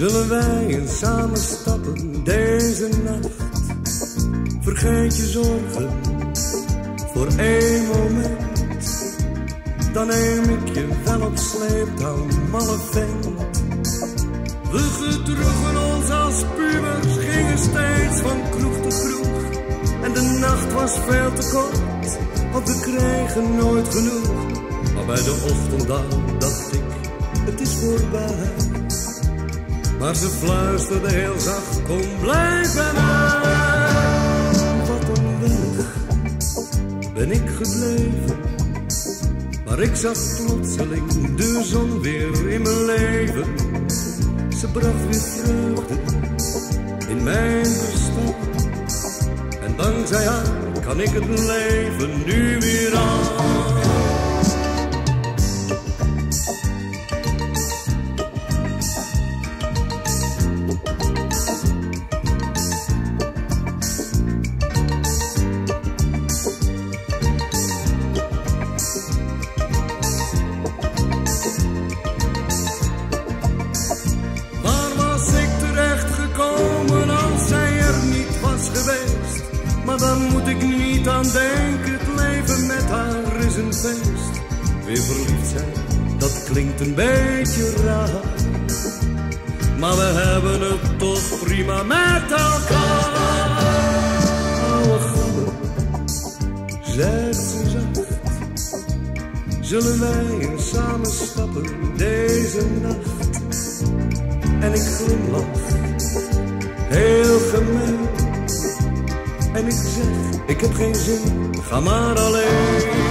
Zullen wij eens samen stappen deze nacht? Vergeet je zorgen voor één moment. Dan neem ik je wel op sleeptouw, malle vent. We gedroegen ons als pubers, gingen steeds van kroeg tot kroeg. En de nacht was veel te kort, want we kregen nooit genoeg. Maar bij de ochtend dan dacht ik, het is voorbij. Maar ze fluisterde heel zacht, kom blijf bij mij. Wat onwillig ben ik gebleven. Maar ik zag plotseling de zon weer in mijn leven. Ze bracht weer vreugde in mijn bestaan. En dankzij haar kan ik het leven nu weer aan. Maar dan moet ik niet aan denken, het leven met haar is een feest. Weer verliefd zijn, dat klinkt een beetje raar. Maar we hebben het toch prima met elkaar. Oude goede, zegt ze zacht. Zullen wij eens samen stappen deze nacht? En ik glimlach, heel gemeen. En ik zeg, ik heb geen zin, ga maar alleen.